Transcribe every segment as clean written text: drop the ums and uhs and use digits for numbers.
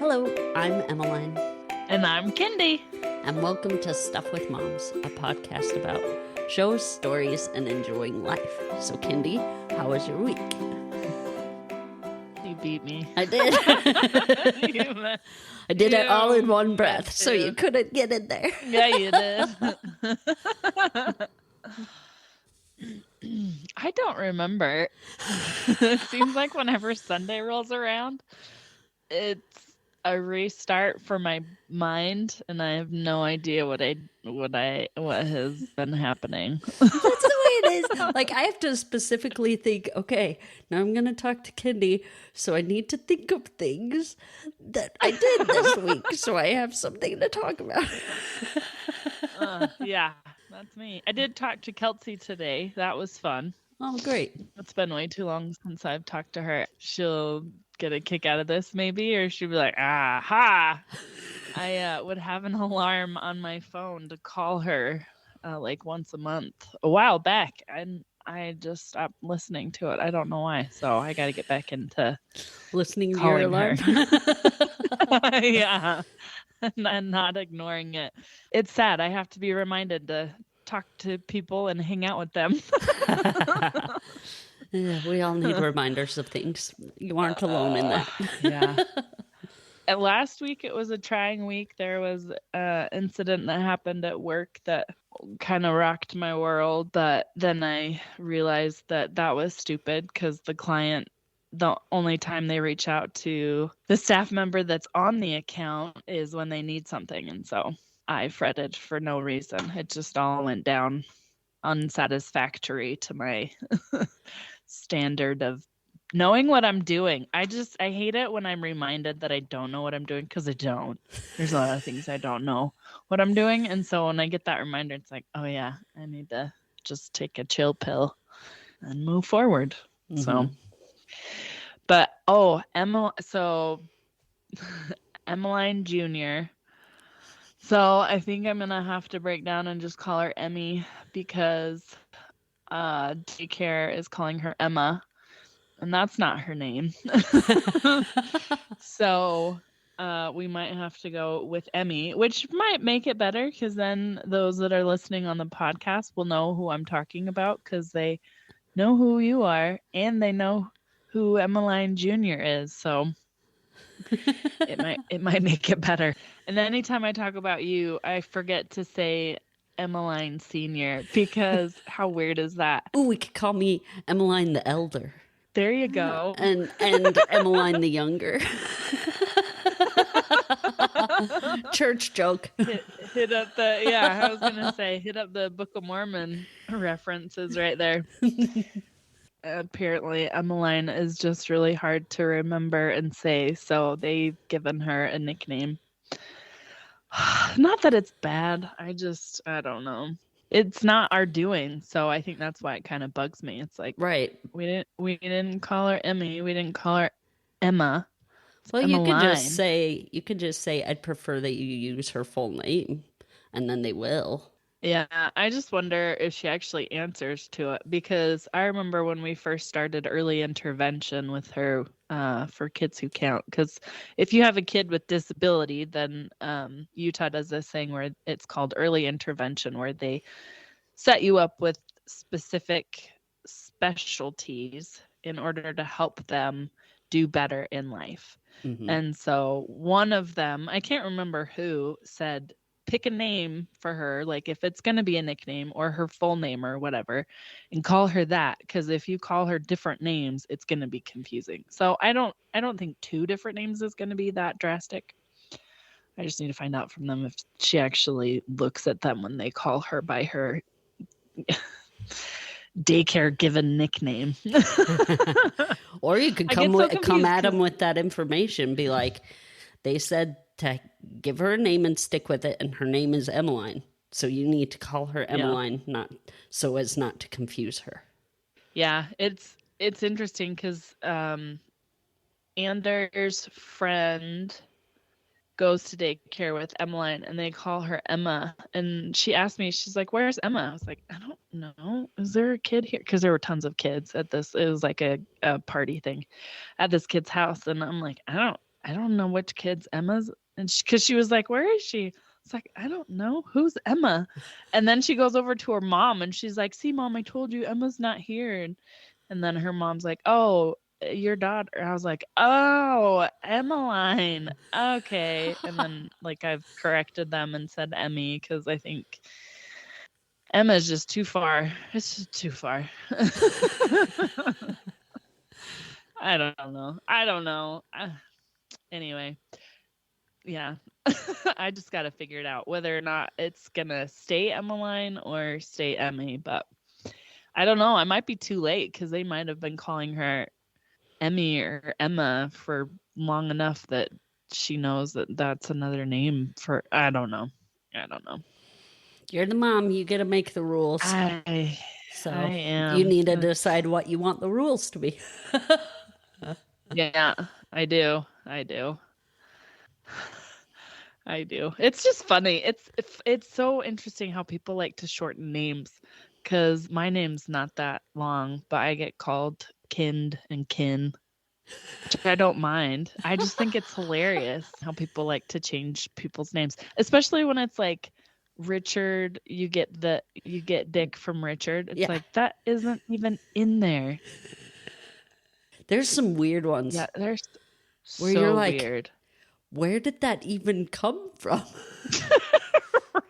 Hello, I'm Emmeline. And I'm Kendi. And welcome to Stuff with Moms, a podcast about shows, stories, and enjoying life. So, Kendi, how was your week? You beat me. I did. I did it all in one breath, so you couldn't get in there. Yeah, you did. I don't remember. It seems like whenever Sunday rolls around, it's a restart for my mind, and I have no idea what has been happening. That's the way it is. Like, I have to specifically think, okay, now I'm going to talk to Kendi, so I need to think of things that I did this week, so I have something to talk about. Yeah, that's me. I did talk to Kelsey today. That was fun. Oh, great. It's been way too long since I've talked to her. She'll get a kick out of this maybe, or she'll be like, aha. I would have an alarm on my phone to call her like once a month a while back, and I just stopped listening to it. I don't know why, so I got to get back into listening to your alarm. Yeah, and not ignoring it. It's sad. I have to be reminded to talk to people and hang out with them. Yeah, we all need reminders of things. You aren't alone in that. Yeah. Last week, it was a trying week. There was an incident that happened at work that kind of rocked my world. But then I realized that was stupid because the client, the only time they reach out to the staff member that's on the account is when they need something. And so I fretted for no reason. It just all went down unsatisfactory to my standard of knowing what I'm doing. I hate it when I'm reminded that I don't know what I'm doing, because I don't. There's a lot of things I don't know what I'm doing. And so when I get that reminder, it's like, oh yeah, I need to just take a chill pill and move forward. Mm-hmm. So, but Emmeline Jr. So I think I'm going to have to break down and just call her Emmy, because daycare is calling her Emma, and that's not her name. So we might have to go with Emmy, which might make it better, because then those that are listening on the podcast will know who I'm talking about, because they know who you are and they know who Emmeline Jr. is. So it might make it better. And anytime I talk about you, I forget to say Emmeline Senior, because how weird is that? Oh, we could call me Emmeline the Elder. There you go. And Emmeline the Younger. Church joke. Hit up I was gonna say, hit up the Book of Mormon references right there. Apparently Emmeline is just really hard to remember and say, so they've given her a nickname. Not that it's bad. I don't know. It's not our doing, so I think that's why it kind of bugs me. It's like, right, we didn't call her Emmy, we didn't call her Emma. Well, you could just say I'd prefer that you use her full name, and then they will. Yeah, I just wonder if she actually answers to it, because I remember when we first started early intervention with her for kids who count, because if you have a kid with disability, then Utah does this thing where it's called early intervention, where they set you up with specific specialties in order to help them do better in life. Mm-hmm. And so one of them, I can't remember who, said, pick a name for her, like if it's going to be a nickname or her full name or whatever, and call her that, because if you call her different names, it's going to be confusing. So I don't think 2 different names is going to be that drastic. I just need to find out from them if she actually looks at them when they call her by her daycare given nickname. Or you could come at them with that information, be like, they said to give her a name and stick with it, and her name is Emmeline. So you need to call her Emmeline, not so as not to confuse her. Yeah, it's interesting because Anders' friend goes to daycare with Emmeline, and they call her Emma. And she asked me, she's like, "Where's Emma?" I was like, "I don't know. Is there a kid here?" Because there were tons of kids at this. It was like a party thing at this kid's house, and I'm like, I I don't know which kid's Emma's. And because she was like, where is she? It's like, I don't know. Who's Emma? And then she goes over to her mom and she's like, see, Mom, I told you Emma's not here. And then her mom's like, oh, your daughter. I was like, oh, Emmeline. Okay. And then like I've corrected them and said Emmy because I think Emma's just too far. It's just too far. I don't know. Anyway, yeah. I just got to figure it out whether or not it's going to stay Emmeline or stay Emmy. But I don't know. I might be too late because they might have been calling her Emmy or Emma for long enough that she knows that that's another name for. I don't know. You're the mom. You get to make the rules. I am. You need to decide what you want the rules to be. Yeah, I do. It's just funny. It's so interesting how people like to shorten names because my name's not that long, but I get called Kind and Kin, which I don't mind. I just think it's hilarious how people like to change people's names, especially when it's like Richard. You get Dick from Richard. It's like that isn't even in there. There's some weird ones. Yeah, there's where so you're like, weird. Where did that even come from?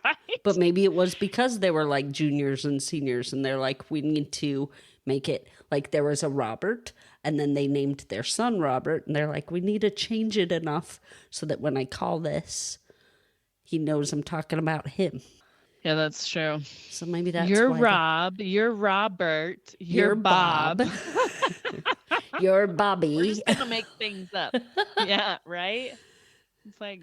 Right? But maybe it was because they were like juniors and seniors and they're like, we need to make it like there was a Robert and then they named their son Robert and they're like, we need to change it enough so that when I call this, he knows I'm talking about him. Yeah, that's true. So maybe that's you're Rob, you're Robert, you're Bob. You're Bobby. We're just gonna make things up. Yeah, right? It's like,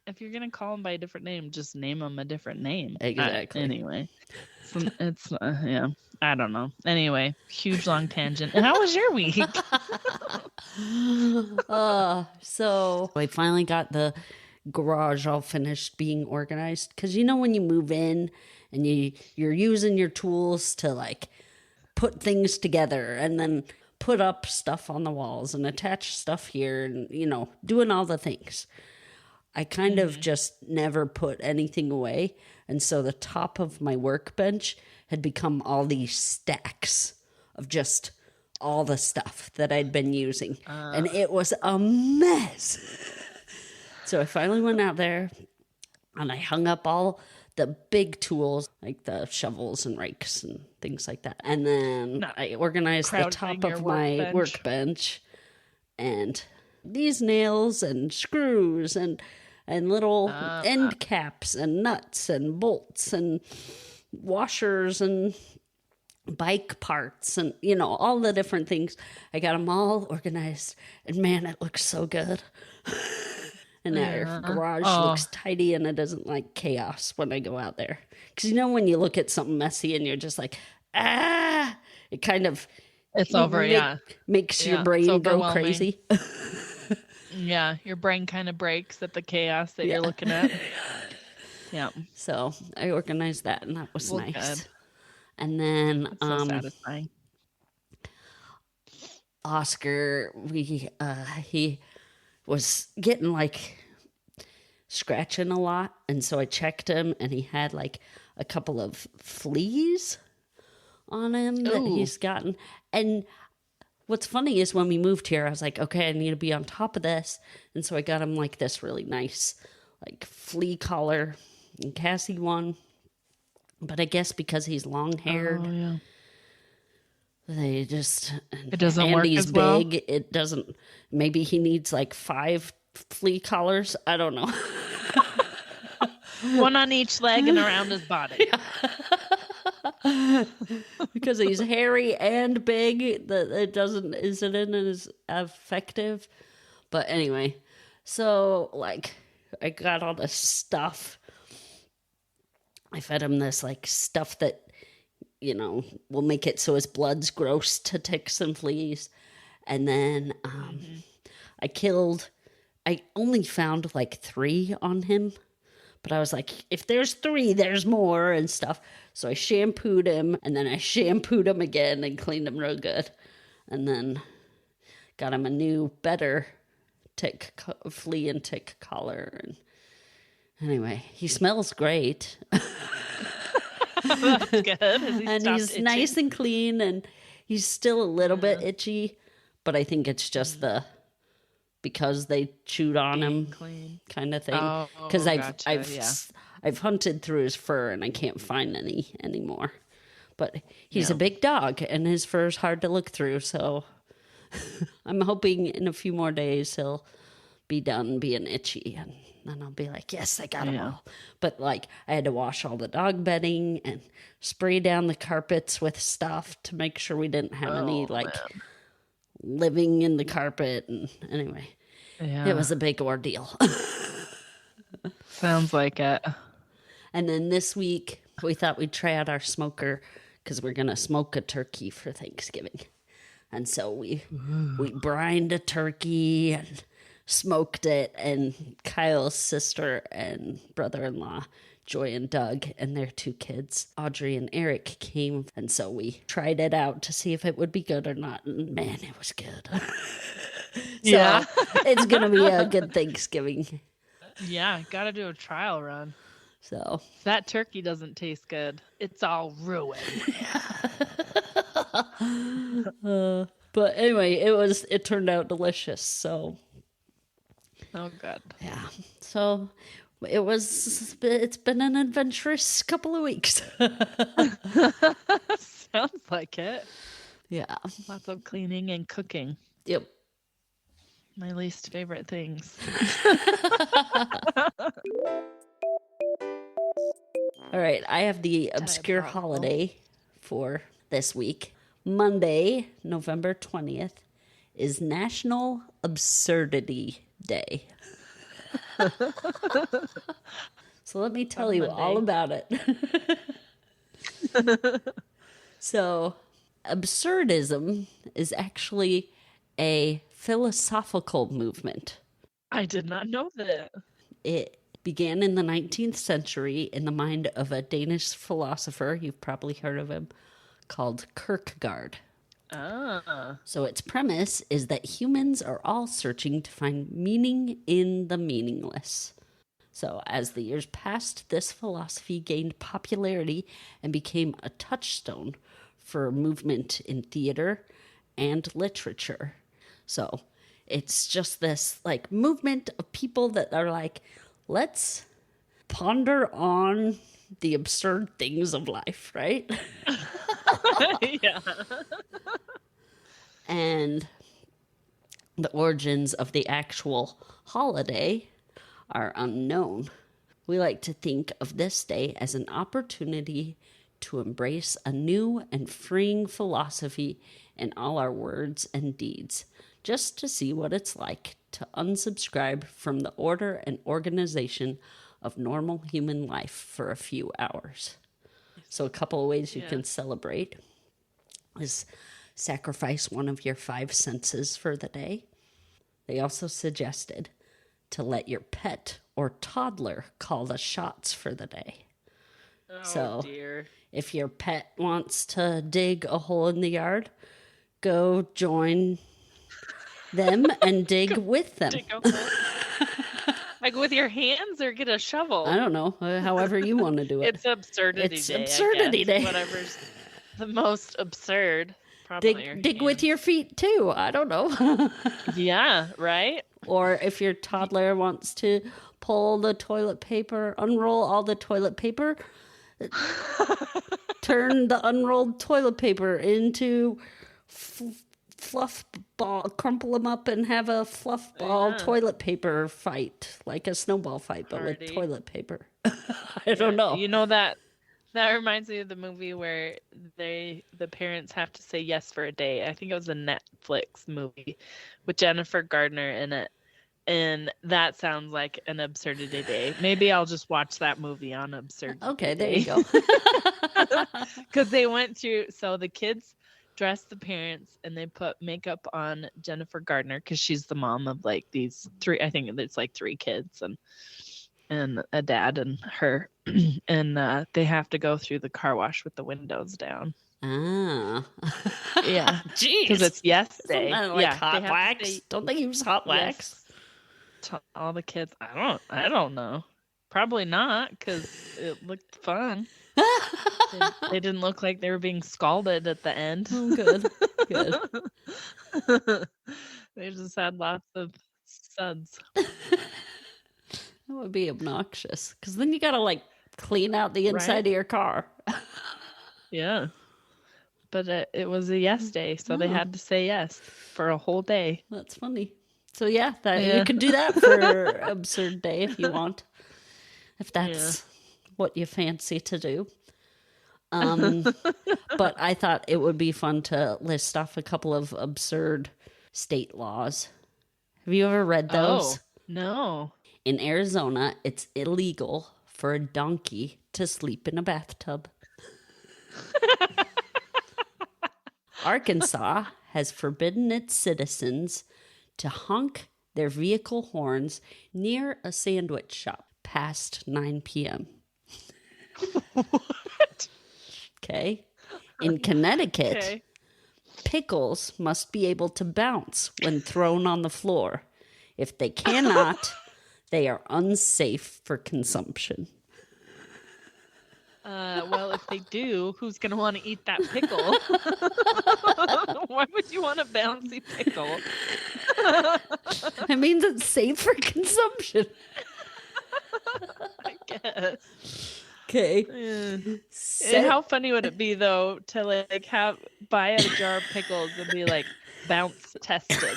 if you're gonna call him by a different name, just name him a different name. Exactly. Anyway, it's yeah, I don't know. Anyway, huge long tangent. And how was your week? So I finally got the garage all finished being organized because when you move in and you're using your tools to like put things together and then put up stuff on the walls and attach stuff here and doing all the things. I kind of just never put anything away, and so the top of my workbench had become all these stacks of just all the stuff that I'd been using, and it was a mess. So I finally went out there and I hung up all the big tools like the shovels and rakes and things like that. And then I organized the top of my workbench and these nails and screws and little end caps and nuts and bolts and washers and bike parts and all the different things. I got them all organized and man, it looks so good. And our garage looks tidy and it doesn't like chaos when I go out there. Because when you look at something messy and you're just like, it kind of... It's over, makes your brain go crazy. Yeah, your brain kind of breaks at the chaos that you're looking at. Yeah. So I organized that and that was nice. Good. And then... It's so satisfying. Oscar, he was getting like scratching a lot, and so I checked him and he had like a couple of fleas on him that he's gotten. And what's funny is when we moved here I was like, okay, I need to be on top of this, and so I got him like this really nice like flea collar, and Cassie one, but I guess because he's long haired, they just, it doesn't Andy's work as well. Big. It doesn't. Maybe he needs like 5 flea collars. I don't know. One on each leg and around his body. Because he's hairy and big, that it isn't as effective. But anyway, so like I got all this stuff. I fed him this like stuff that will make it so his blood's gross to ticks and fleas. And then I only found like 3 on him, but I was like, if there's 3, there's more and stuff. So I shampooed him and then I shampooed him again and cleaned him real good. And then got him a new, better flea and tick collar. And anyway, he smells great. That's good. And he's itching? Nice and clean, and he's still a little bit itchy, but I think it's just because they chewed on him kind of thing. Because I've hunted through his fur and I can't find any anymore. But he's a big dog and his fur is hard to look through, so I'm hoping in a few more days he'll be done being itchy, and then I'll be like, yes, I got them all. But like, I had to wash all the dog bedding and spray down the carpets with stuff to make sure we didn't have any living in the carpet. And anyway, it was a big ordeal. Sounds like it. And then this week we thought we'd try out our smoker because we're gonna smoke a turkey for Thanksgiving. And so we brined a turkey and smoked it, and Kyle's sister and brother-in-law, Joy and Doug, and their 2 kids, Audrey and Eric, came. And so we tried it out to see if it would be good or not. And man, it was good. So it's going to be a good Thanksgiving. Yeah, got to do a trial run. So if that turkey doesn't taste good, it's all ruined. But anyway, it turned out delicious. So oh god. Yeah. So it's been an adventurous couple of weeks. Sounds like it. Yeah. Lots of cleaning and cooking. Yep. My least favorite things. All right, I have the obscure holiday for this week. Monday, November 20th, is National Absurdity Day. So let me tell you all about it. So, absurdism is actually a philosophical movement. I did not know that. It began in the 19th century in the mind of a Danish philosopher, you've probably heard of him, called Kierkegaard. So its premise is that humans are all searching to find meaning in the meaningless. So as the years passed, this philosophy gained popularity and became a touchstone for movement in theater and literature. So it's just this like movement of people that are like, let's ponder on the absurd things of life, right? Yeah. And the origins of the actual holiday are unknown. We like to think of this day as an opportunity to embrace a new and freeing philosophy in all our words and deeds, just to see what it's like to unsubscribe from the order and organization of normal human life for a few hours. So a couple of ways you can celebrate is sacrifice one of your 5 senses for the day. They also suggested to let your pet or toddler call the shots for the day. Oh, dear. If your pet wants to dig a hole in the yard, go join them and dig with them. Like with your hands, or get a shovel? I don't know. However you want to do it. It's absurdity it's day. Absurdity day. Whatever's the most absurd. Dig with your feet too. I don't know. Yeah, right? Or if your toddler wants to pull the toilet paper, unroll all the toilet paper, turn the unrolled toilet paper into fluff ball, crumple them up and have a fluff ball toilet paper fight, like a snowball fight, but with toilet paper. I don't know. You know that reminds me of the movie where the parents have to say yes for a day. I think it was a Netflix movie with Jennifer Gardner in it. And that sounds like an absurdity day. Maybe I'll just watch that movie on absurdity. Okay, there you go. Because they went through, so the kids dressed the parents and they put makeup on Jennifer Gardner because she's the mom of like these 3, I think it's like 3 kids and a dad and her. And they have to go through the car wash with the windows down. Ah. Yeah. Jeez. Because it's yes day. Like hot wax? Don't they use hot wax? all the kids, I don't know. Probably not, because it looked fun. They didn't look like they were being scalded at the end. Oh, good. Good. They just had lots of suds. That would be obnoxious, because then you got to like clean out the inside of your car. Yeah. But it was a yes day, so they had to say yes for a whole day. That's funny. So yeah, you can do that for Absurd Day if you want, if that's what you fancy to do. But I thought it would be fun to list off a couple of absurd state laws. Have you ever read those? Oh, no. In Arizona, it's illegal for a donkey to sleep in a bathtub. Arkansas has forbidden its citizens to honk their vehicle horns near a sandwich shop past 9 p.m. What? Okay. In Connecticut, pickles must be able to bounce when thrown on the floor. If they cannot, they are unsafe for consumption. Well, if they do, who's going to want to eat that pickle? Why would you want a bouncy pickle? It means it's safe for consumption. I guess. Okay. And how funny would it be, though, to like buy a jar of pickles and be like bounce tested?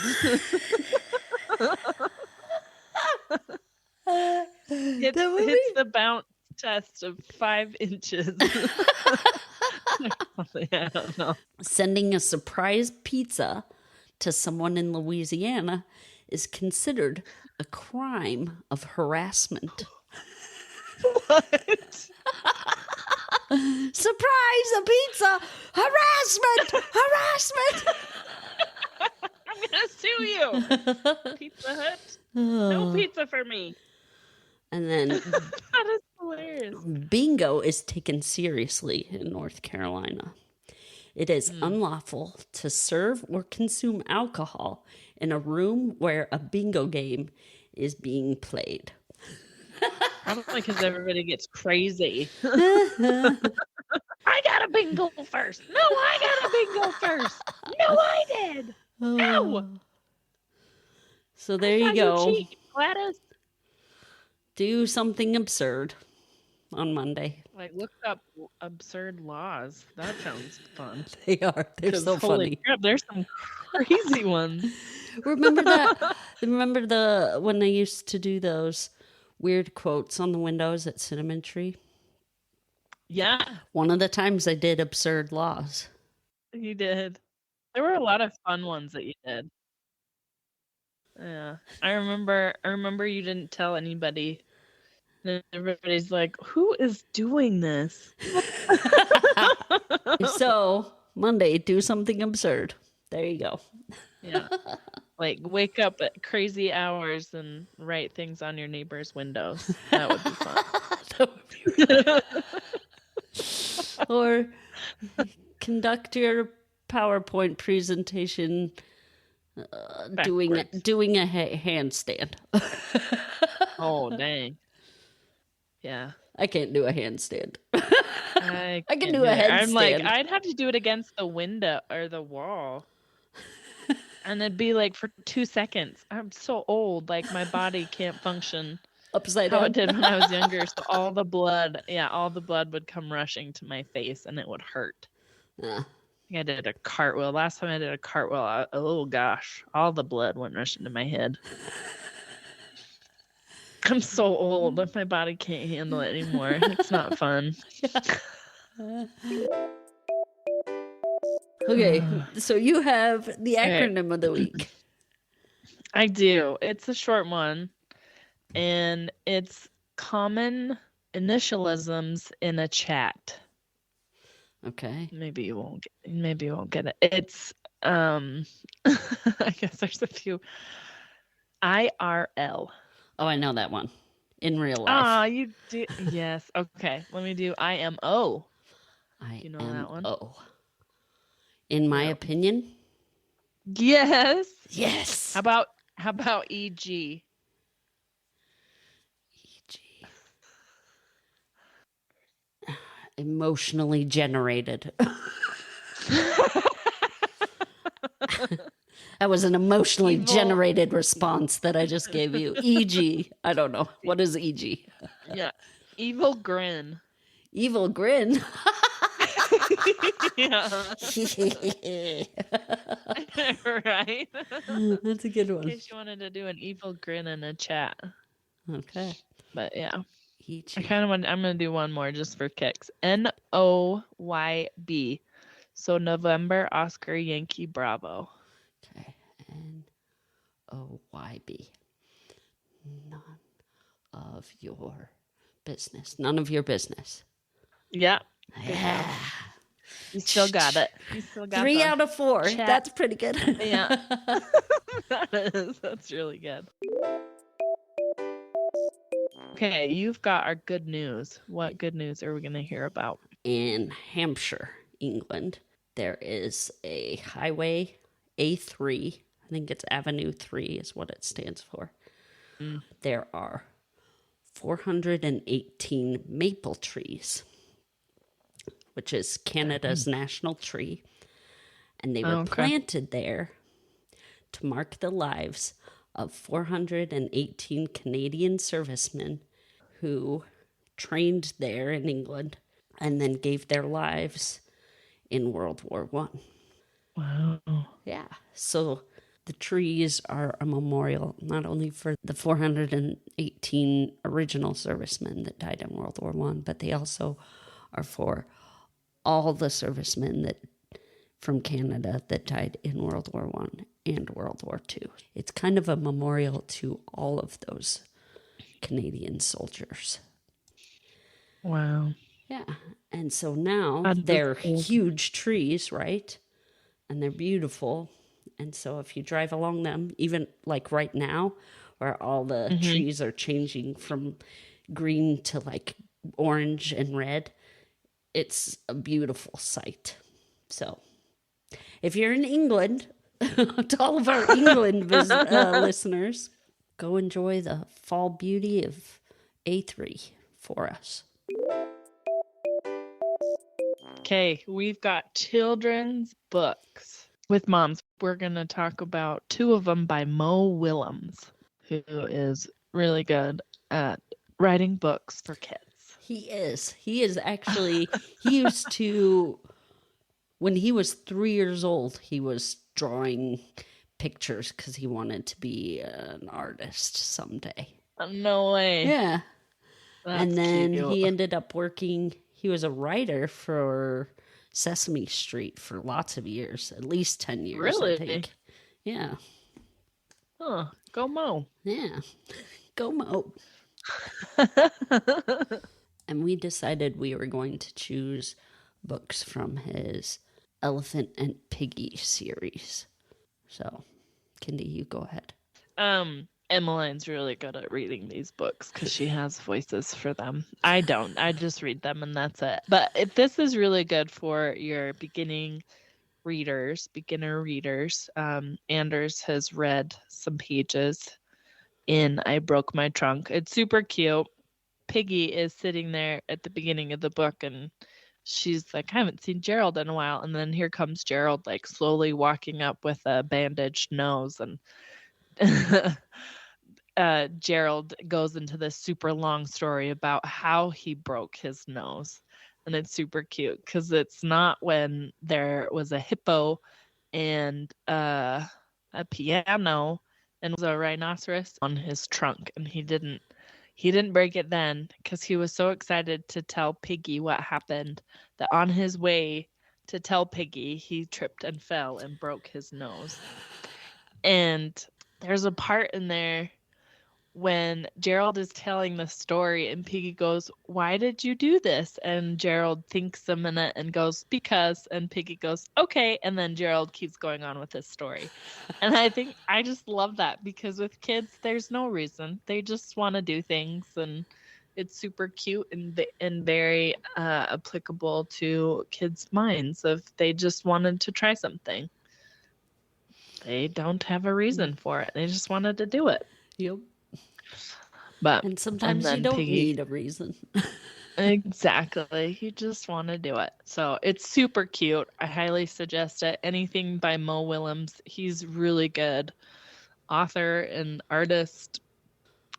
It's the bounce test of 5 inches. I don't know. Sending a surprise pizza to someone in Louisiana is considered a crime of harassment. What? Surprise, a pizza! Harassment! Harassment! I'm gonna sue you. Pizza Hut? No pizza for me. And then that is hilarious. Bingo is taken seriously in North Carolina. It is unlawful to serve or consume alcohol in a room where a bingo game is being played. Probably because everybody gets crazy. I got a bingo first. No, I got a bingo first. No, I did. No. So there you go. You cheat, Gladys. Do something absurd on Monday. Like, look up absurd laws. That sounds fun. They are. They're so funny. Crap, there's some crazy ones. Remember that? Remember when they used to do those weird quotes on the windows at Cinnamon Tree? Yeah. One of the times I did absurd laws. You did. There were a lot of fun ones that you did. Yeah. I remember you didn't tell anybody. And everybody's like, who is doing this? So, Monday, do something absurd. There you go. Yeah. Like, wake up at crazy hours and write things on your neighbor's windows. That would be fun. That would be Or conduct your PowerPoint presentation doing a handstand. Oh, dang. Yeah. I can't do a handstand. I can do a headstand. I'm like, I'd have to do it against the window or the wall. And it'd be like for 2 seconds. I'm so old, like my body can't function upside how down. it did when I was younger. So all the blood would come rushing to my face and it would hurt. Yeah. I did a cartwheel. Last time I did a cartwheel, oh gosh, all the blood went rushing to my head. I'm so old that my body can't handle it anymore. It's not fun. Okay, so you have the acronym of the week. I do. It's a short one, and it's common initialisms in a chat. Okay. Maybe you won't get it. It's I guess there's a few. IRL. Oh, I know that one. In real life. You do. Yes. Okay. Let me do IMO. You know that one? In my opinion. Yes. Yes. How about EG? Emotionally generated. That was an emotionally generated response that I just gave you. E.g. I don't know. What is E.g.? Yeah. Evil Grin. Evil Grin? Yeah. Right? That's a good one. In case you wanted to do an evil grin in a chat. Okay. But yeah. E.g. I kind of want, I'm going to do one more just for kicks. NOYB. So November, Oscar, Yankee, Bravo. Okay. NOYB. None of your business. None of your business. Yeah. Yeah. You still got it. You still got 3 out of 4. chat. That's pretty good. Yeah. That's really good. Okay, you've got our good news. What good news are we going to hear about? In Hampshire, England, there is a highway A3. I think it's Avenue 3 is what it stands for. There are 418 maple trees, which is Canada's national tree. And they were planted there to mark the lives of 418 Canadian servicemen who trained there in England and then gave their lives in World War One. Wow. Yeah. So the trees are a memorial not only for the 418 original servicemen that died in World War One, but they also are for all the servicemen that from Canada that died in World War One and World War Two. It's kind of a memorial to all of those Canadian soldiers. Wow. Yeah. And so now they're huge trees, right? And they're beautiful. And so if you drive along them, even like right now, where all the trees are changing from green to like orange and red, it's a beautiful sight. So if you're in England, to all of our England listeners, go enjoy the fall beauty of A3 for us. Okay, we've got children's books with moms. We're going to talk about 2 of them by Mo Willems, who is really good at writing books for kids. He is. He is actually, he used to, when he was 3 years old, he was drawing pictures because he wanted to be an artist someday. No way. Yeah. That's and then cute. he ended up working, he was a writer for Sesame Street for lots of years, at least 10 years, Really? I think. Yeah. Huh. Go Mo. Yeah. Go Mo. And we decided we were going to choose books from his Elephant and Piggy series. So, Kendi, you go ahead. Emmeline's really good at reading these books because she has voices for them. I don't. I just read them and that's it. But this is really good for your beginner readers. Anders has read some pages in I Broke My Trunk. It's super cute. Piggy is sitting there at the beginning of the book and she's like, I haven't seen Gerald in a while. And then here comes Gerald, like slowly walking up with a bandaged nose. And Gerald goes into this super long story about how he broke his nose. And it's super cute because it's not when there was a hippo and a piano and was a rhinoceros on his trunk. And he didn't break it then because he was so excited to tell Piggy what happened that on his way to tell Piggy, he tripped and fell and broke his nose. And there's a part in there when Gerald is telling the story and Piggy goes, why did you do this? And Gerald thinks a minute and goes, because. And Piggy goes, okay. And then Gerald keeps going on with his story. And I just love that because with kids, there's no reason. They just want to do things. And it's super cute and very applicable to kids' minds if they just wanted to try something. They don't have a reason for it. They just wanted to do it. Yep. And sometimes you don't need a reason. Exactly. You just want to do it. So it's super cute. I highly suggest it. Anything by Mo Willems. He's really good author and artist.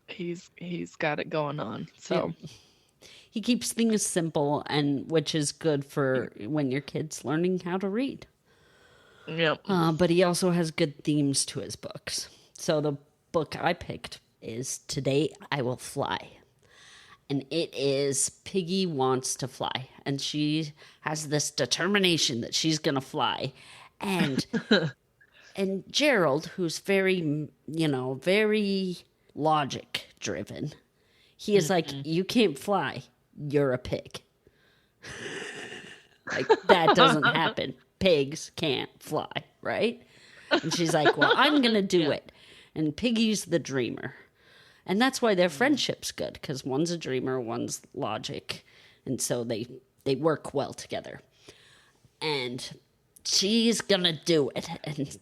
He's got it going on. So he keeps things simple, and which is good for when your kid's learning how to read. Yep. But he also has good themes to his books. So the book I picked is Today I Will Fly. And it is Piggy wants to fly. And she has this determination that she's going to fly. And and Gerald, who's very, very logic driven, he is like, you can't fly. You're a pig. Like, that doesn't happen. Pigs can't fly, right? And she's like, well, I'm going to do it. And Piggy's the dreamer. And that's why their friendship's good, because one's a dreamer, one's logic. And so they work well together. And she's going to do it. And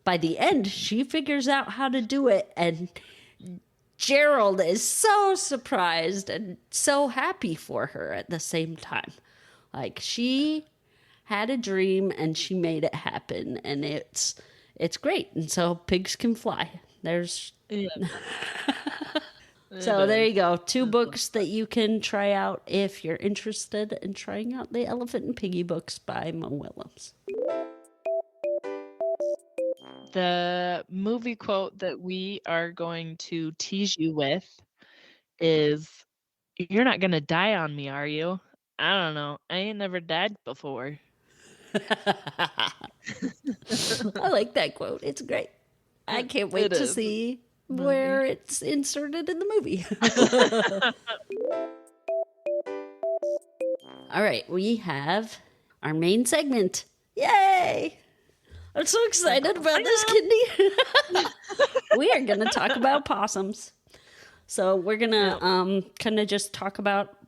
by the end, she figures out how to do it. And Gerald is so surprised and so happy for her at the same time. Like, she had a dream and she made it happen. And it's great. And so pigs can fly. There's... Yeah. So there you go. 2 books that you can try out if you're interested in trying out the Elephant and Piggy books by Mo Willems. The movie quote that we are going to tease you with is, "You're not going to die on me, are you? I don't know. I ain't never died before." I like that quote. It's great. I can't wait to see where it's inserted in the movie. All right, we have our main segment. Yay! I'm so excited about this, Kidney. We are going to talk about possums. So we're going to kind of just talk about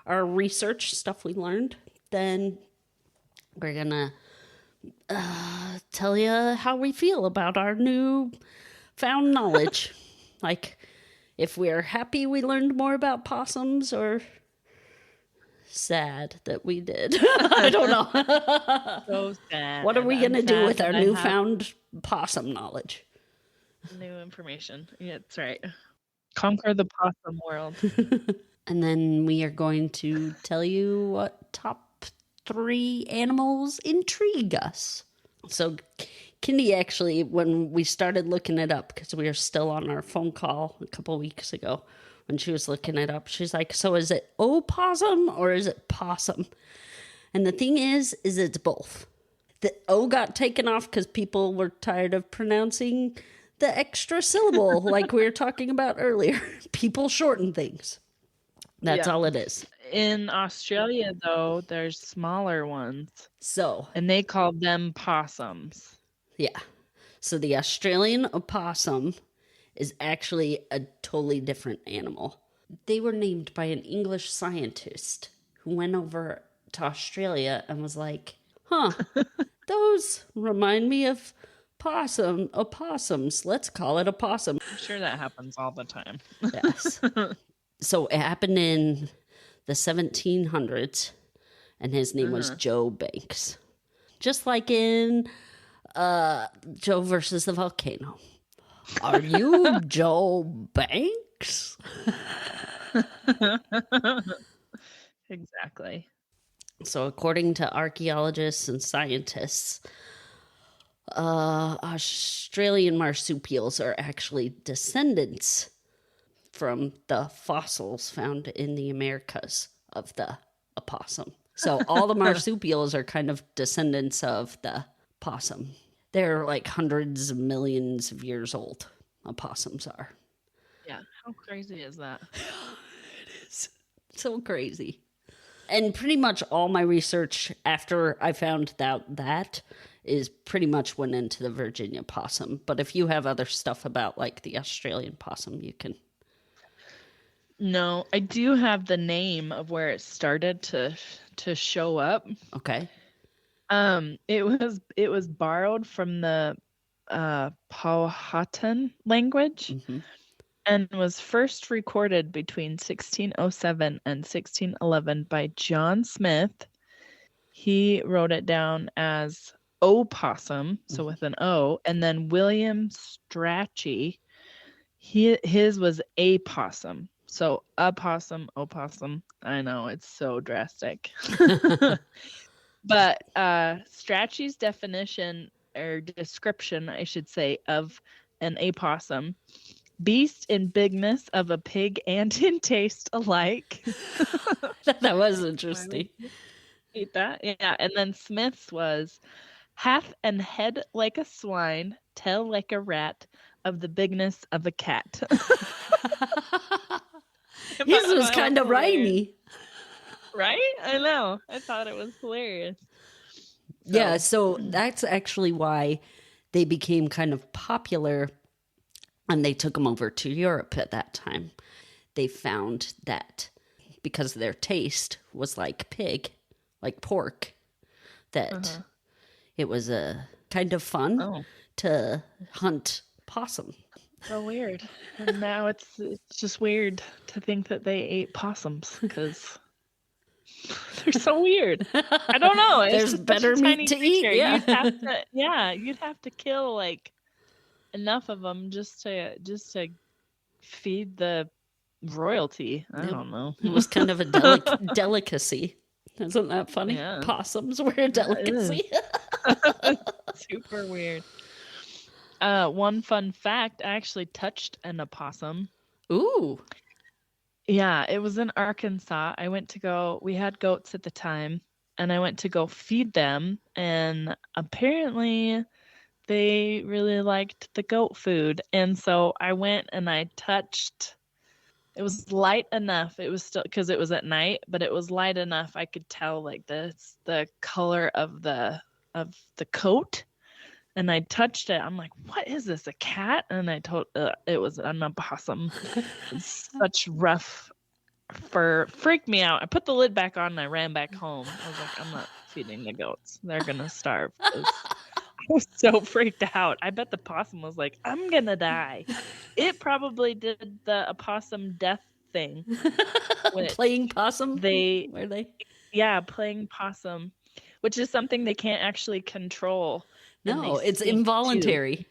our research, stuff we learned. Then we're going to tell you how we feel about our new found knowledge. Like, if we're happy we learned more about possums, or sad that we did. I don't know. So sad. What are we going to do with our newfound possum knowledge? New information. Yeah, that's right. Conquer the possum world. And then we are going to tell you what top 3 animals intrigue us. So Kindy actually, when we started looking it up, because we were still on our phone call a couple weeks ago, when she was looking it up, she's like, so is it opossum or is it possum? And the thing is it's both. The O got taken off because people were tired of pronouncing the extra syllable like we were talking about earlier. People shorten things. That's all it is. In Australia, though, there's smaller ones. So. And they call them possums. Yeah. So the Australian opossum is actually a totally different animal. They were named by an English scientist who went over to Australia and was like, those remind me of opossums. Let's call it a possum. I'm sure that happens all the time. Yes. So it happened in the 1700s, and his name was Joe Banks. Just like in Joe versus the volcano. Are you Joe Banks? Exactly. So according to archaeologists and scientists, Australian marsupials are actually descendants from the fossils found in the Americas of the opossum. So all the marsupials are kind of descendants of the possum. They're like hundreds of millions of years old, opossums are. Yeah, how crazy is that? It is so crazy. And pretty much all my research after I found out that is pretty much went into the Virginia possum. But if you have other stuff about like the Australian possum, you can... No, I do have the name of where it started to show up. Okay. It was borrowed from the Powhatan language. and was first recorded between 1607 and 1611 by John Smith. He wrote it down as opossum, so with an O, and then William Strachey, his was a possum. So a possum, opossum. I know, it's so drastic. But Strachey's definition, or description, I should say, of an opossum: beast in bigness of a pig and in taste alike. That was interesting. Eat that? Yeah. And then Smith's was hath an head like a swine, tail like a rat, of the bigness of a cat. His was kind of rhymy. Right? I know. I thought it was hilarious. Yeah, so that's actually why they became kind of popular, and they took them over to Europe at that time. They found that because their taste was like pig, like pork, that it was a kind of fun to hunt possum. So weird. And now it's just weird to think that they ate possums because they're so weird. I don't know. It's There's better meat to eat. Yeah. You'd have to kill like enough of them just to feed the royalty. I don't know. It was kind of a delicacy. Isn't that funny? Yeah. Possums were a delicacy. Super weird. One fun fact: I actually touched an opossum. Ooh. Yeah, it was in Arkansas. We had goats at the time, and I went to go feed them, and apparently they really liked the goat food. And so I went and I touched. It was light enough. It was still, because it was at night, but it was light enough I could tell like the color of the coat. And I touched it. I'm like, what is this, a cat? And I told it was an opossum. Such rough fur. Freaked me out. I put the lid back on and I ran back home. I was like, I'm not feeding the goats. They're going to starve. I was so freaked out. I bet the possum was like, I'm going to die. It probably did the opossum death thing. Playing possum? Were they? Yeah, playing possum, which is something they can't actually control. No, it's involuntary.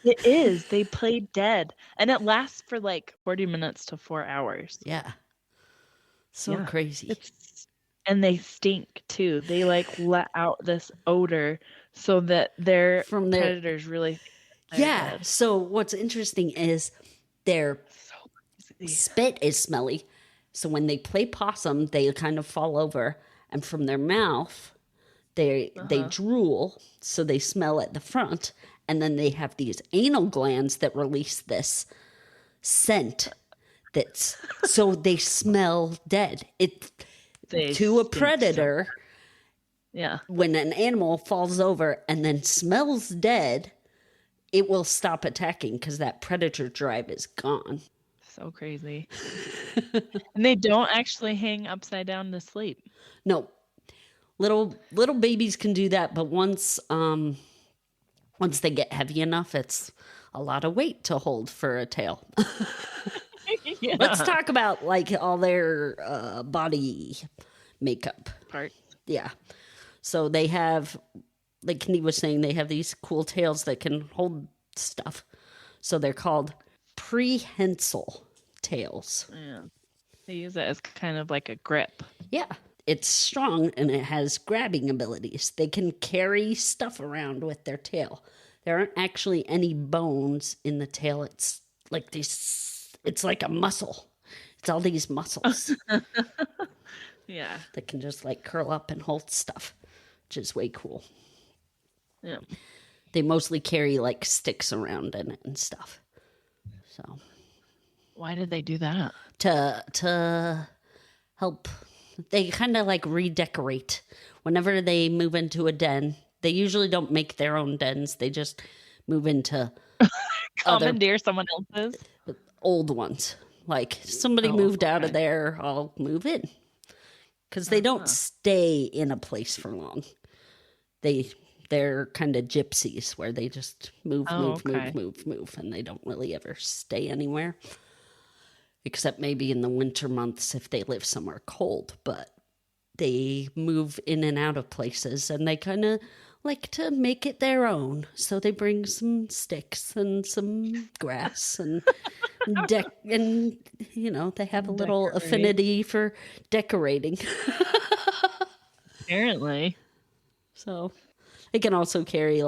Too. It is. They play dead. And it lasts for like 40 minutes to 4 hours. Yeah. So crazy. And they stink too. They like let out this odor so that their predators really... Yeah. Dead. So what's interesting is their spit is smelly. So when they play possum, they kind of fall over. And from their mouth... They drool, so they smell at the front, and then they have these anal glands that release this scent. So they smell dead. To a predator. So. Yeah. When an animal falls over and then smells dead, it will stop attacking because that predator drive is gone. So crazy. And they don't actually hang upside down to sleep. No. Little babies can do that, but once they get heavy enough, it's a lot of weight to hold for a tail. Yeah. Let's talk about like all their body makeup parts. Yeah. So they have, like Kenny was saying, they have these cool tails that can hold stuff. So they're called prehensile tails. Yeah. They use it as kind of like a grip. Yeah. It's strong and it has grabbing abilities. They can carry stuff around with their tail. There aren't actually any bones in the tail. It's like it's like a muscle. It's all these muscles. Yeah. That can just like curl up and hold stuff, which is way cool. Yeah. They mostly carry like sticks around in it and stuff. So. Why did they do that? To help. They kind of like redecorate. Whenever they move into a den, they usually don't make their own dens. They just move into commandeer someone else's old ones. Like somebody moved out of there, I'll move in. Because they don't stay in a place for long. They They're kind of gypsies where they just move, okay. move, and they don't really ever stay anywhere. Except maybe in the winter months if they live somewhere cold. But they move in and out of places, and they kind of like to make it their own. So they bring some sticks and some grass and and they have a little affinity for decorating. Apparently. So they can also carry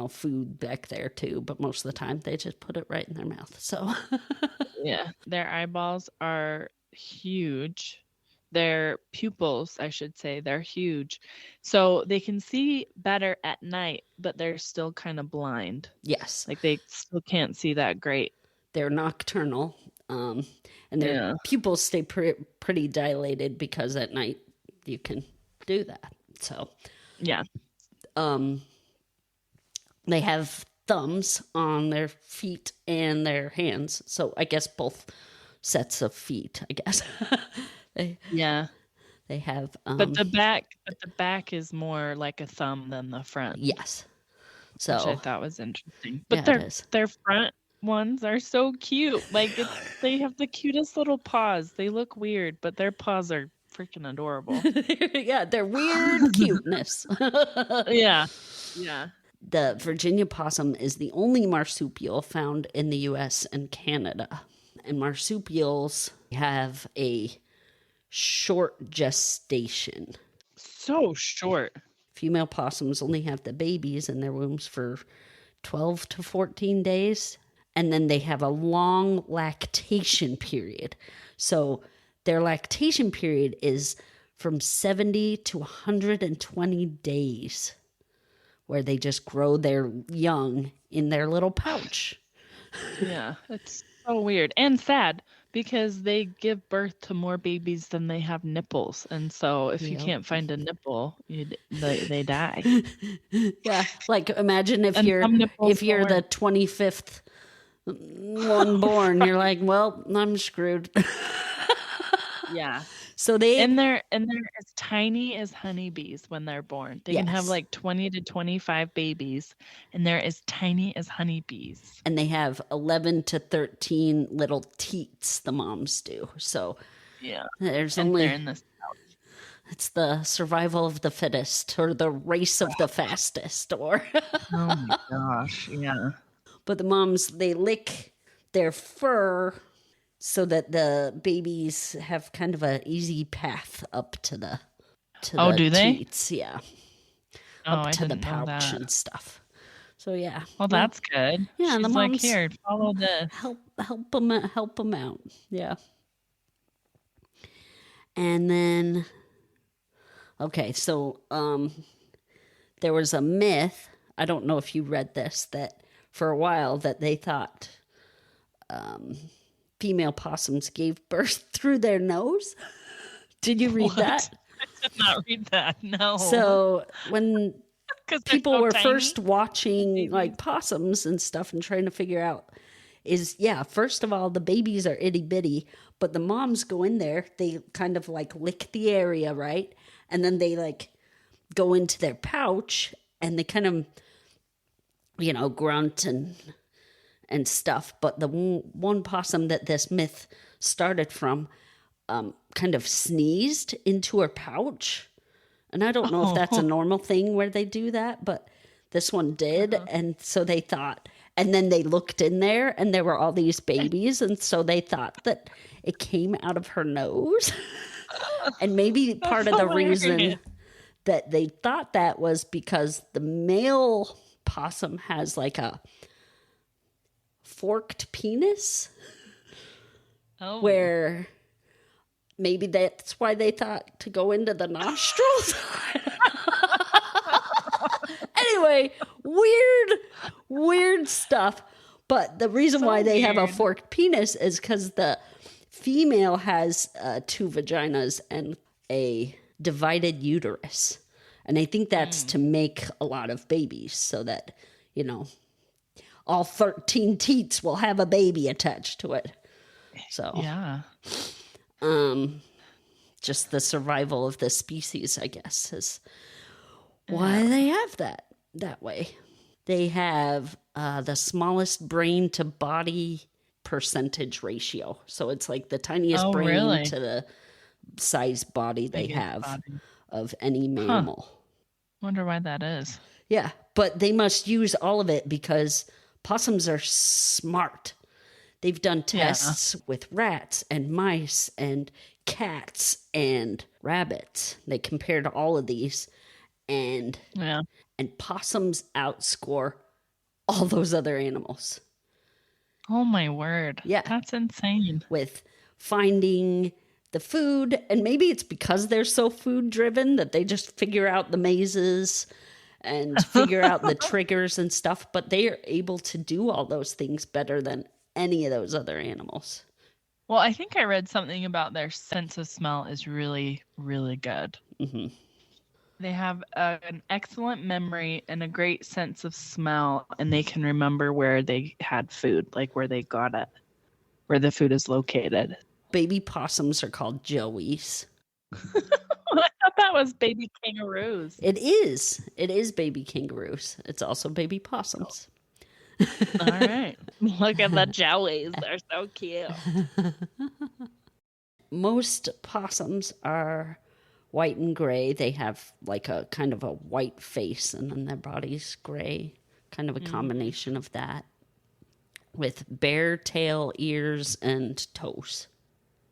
food back there too, but most of the time they just put it right in their mouth. So yeah, their eyeballs are huge. Their pupils, I should say, they're huge. So they can see better at night, but they're still kind of blind. Yes. Like they still can't see that great. They're nocturnal, and their pupils stay pretty dilated because at night you can do that. So, yeah. They have thumbs on their feet and their hands. So I guess both sets of feet, I guess. They have but the back is more like a thumb than the front. Yes. So which I thought was interesting. But their front ones are so cute. Like they have the cutest little paws. They look weird, but their paws are freaking adorable. Yeah, they're weird cuteness. Yeah. The Virginia possum is the only marsupial found in the US and Canada. And marsupials have a short gestation. So short. Female possums only have the babies in their wombs for 12 to 14 days. And then they have a long lactation period. So their lactation period is from 70 to 120 days, where they just grow their young in their little pouch. Yeah, it's so weird and sad because they give birth to more babies than they have nipples. And so if you can't find a nipple, they die. Yeah, like imagine if you're the 25th one born, you're like, well, I'm screwed. Yeah. So they're as tiny as honeybees when they're born. They can have like 20 to 25 babies, and they're as tiny as honeybees. And they have 11 to 13 little teats, the moms do. So they're in this pouch. It's the survival of the fittest, or the race of the fastest, or oh my gosh, yeah. But the moms, they lick their fur so that the babies have kind of an easy path up to the do teats. They? Yeah. Up to the pouch and stuff. So yeah. Well, that's good. Yeah, she's the moms like, here, follow this. Help them out. Yeah. And then, okay, so there was a myth. I don't know if you read this, that for a while that they thought female possums gave birth through their nose. Did you read that? I did not read that, no. So when people were tiny. first watching like possums and stuff and trying to figure out first of all, the babies are itty bitty, but the moms go in there, they kind of like lick the area, right? And then they like go into their pouch and they kind of, grunt and stuff. But the one possum that this myth started from kind of sneezed into her pouch. And I don't know if that's a normal thing where they do that, but this one did. And so they thought, and then they looked in there and there were all these babies. And so they thought that it came out of her nose. And maybe part of the reason that they thought that was because the male possum has like a forked penis. Where maybe that's why they thought to go into the nostrils. Anyway, weird stuff. But the reason why they have a forked penis is because the female has 2 vaginas and a divided uterus. And I think that's to make a lot of babies so that, all 13 teats will have a baby attached to it. So, yeah. Just the survival of the species, I guess, is Why do they have that way? They have the smallest brain to body percentage ratio. So it's like the tiniest brain really? to the size body they have body. of any mammal. Wonder why that is. Yeah, but they must use all of it because possums are smart. They've done tests with rats and mice and cats and rabbits. They compared all of these, and possums outscore all those other animals. Oh my word. Yeah. That's insane. With finding the food, and maybe it's because they're so food driven that they just figure out the mazes and figure out the triggers and stuff, but they are able to do all those things better than any of those other animals. Well, I think I read something about their sense of smell is really, really good. Mm-hmm. They have an excellent memory and a great sense of smell, and they can remember where they had food, like where they got it, where the food is located. Baby possums are called joeys. I thought that was baby kangaroos. It is. It is baby kangaroos. It's also baby possums. All right. Look at the joeys. They're so cute. Most possums are white and gray. They have like a kind of a white face, and then their body's gray. Kind of a combination of that. With bare tail, ears, and toes,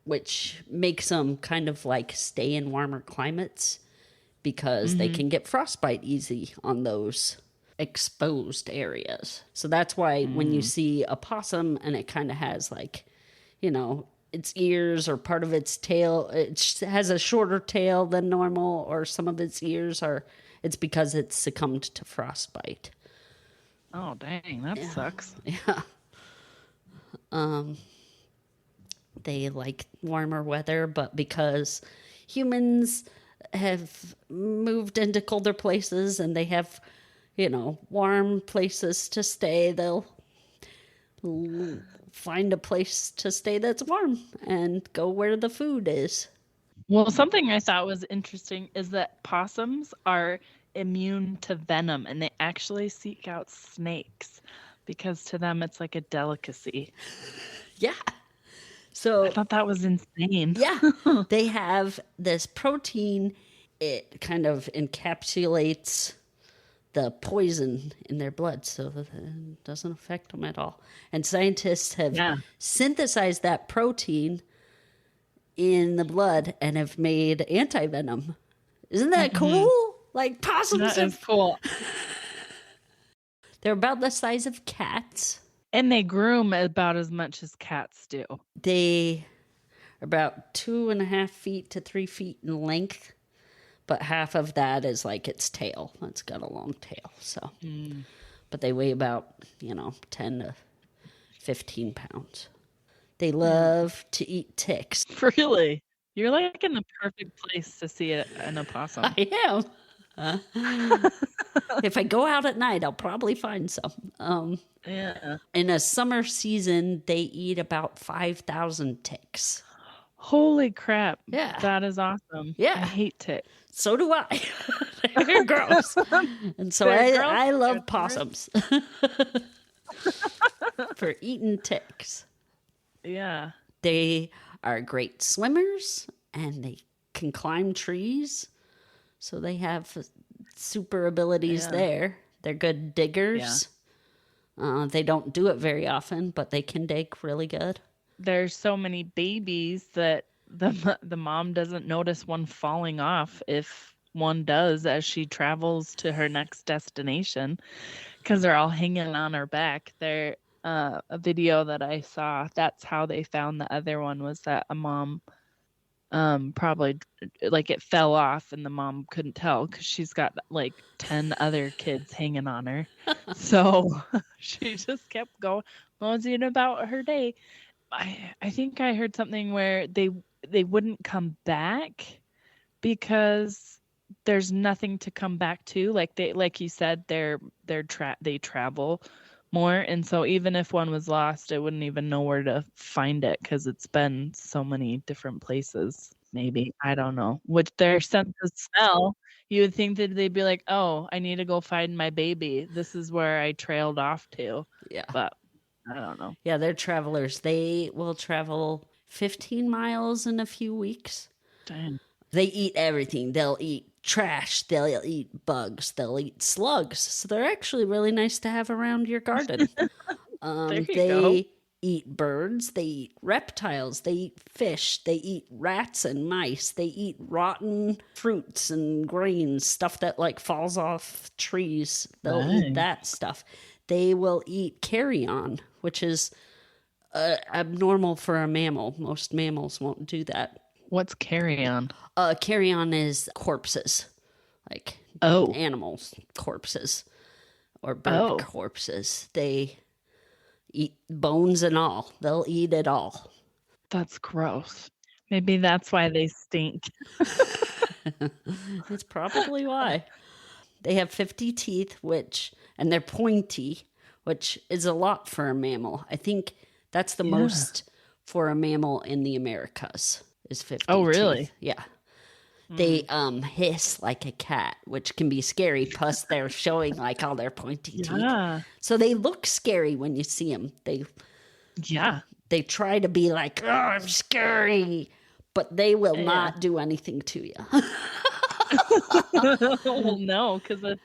which makes them kind of like stay in warmer climates because they can get frostbite easy on those exposed areas. So that's why when you see a possum and it kind of has like, you know, its ears or part of its tail, it has a shorter tail than normal, or some of its ears are, it's because it's succumbed to frostbite. Oh, dang. That sucks. Yeah. They like warmer weather, but because humans have moved into colder places and they have, you know, warm places to stay, they'll find a place to stay that's warm and go where the food is. Well, something I thought was interesting is that possums are immune to venom, and they actually seek out snakes because to them it's like a delicacy. Yeah. So I thought that was insane. Yeah. They have this protein. It kind of encapsulates the poison in their blood, so that it doesn't affect them at all. And scientists have synthesized that protein in the blood and have made anti-venom. Isn't that cool? Like possums. That is cool. They're about the size of cats. And they groom about as much as cats do. They are about 2.5 feet to 3 feet in length, but half of that is like its tail. It's got a long tail, so. But they weigh about, 10 to 15 pounds. They love to eat ticks. Really? You're like in the perfect place to see an opossum. I am. If I go out at night, I'll probably find some. Yeah. In a summer season, they eat about 5,000 ticks. Holy crap. Yeah. That is awesome. Yeah. I hate ticks. So do I. They're gross. And so I love possums for eating ticks. Yeah. They are great swimmers and they can climb trees. So they have super abilities there. They're good diggers. Yeah. They don't do it very often, but they can dig really good. There's so many babies that the mom doesn't notice one falling off if one does as she travels to her next destination because they're all hanging on her back. They're a video that I saw, that's how they found the other one, was that a mom probably like it fell off and the mom couldn't tell because she's got like 10 other kids hanging on her. So she just kept moseying about her day. I think I heard something where they wouldn't come back because there's nothing to come back to. Like you said, they travel more, and so even if one was lost, I wouldn't even know where to find it because it's been so many different places. Maybe. I don't know. With their sense of smell, you would think that they'd be like, oh, I need to go find my baby. This is where I trailed off to. Yeah. But I don't know. Yeah, they're travelers. They will travel 15 miles in a few weeks. Dang. They eat everything. They'll eat trash. They'll eat bugs. They'll eat slugs. So they're actually really nice to have around your garden. There you They go. eat birds. They eat reptiles. They eat fish. They eat rats and mice. They eat rotten fruits and grains, stuff that like falls off trees. They'll eat that stuff. They will eat carrion, which is abnormal for a mammal. Most mammals won't do that. What's carrion? Carrion is corpses, like animals' corpses or bird corpses. They eat bones and all. They'll eat it all. That's gross. Maybe that's why they stink. That's probably why. They have 50 teeth, and they're pointy, which is a lot for a mammal. I think that's the most for a mammal in the Americas is 50 Oh, really? teeth. Yeah. They hiss like a cat, which can be scary. Plus, they're showing like all their pointy teeth. So they look scary when you see them. They try to be like, oh, I'm scary, but they will not do anything to you. Well, no, because if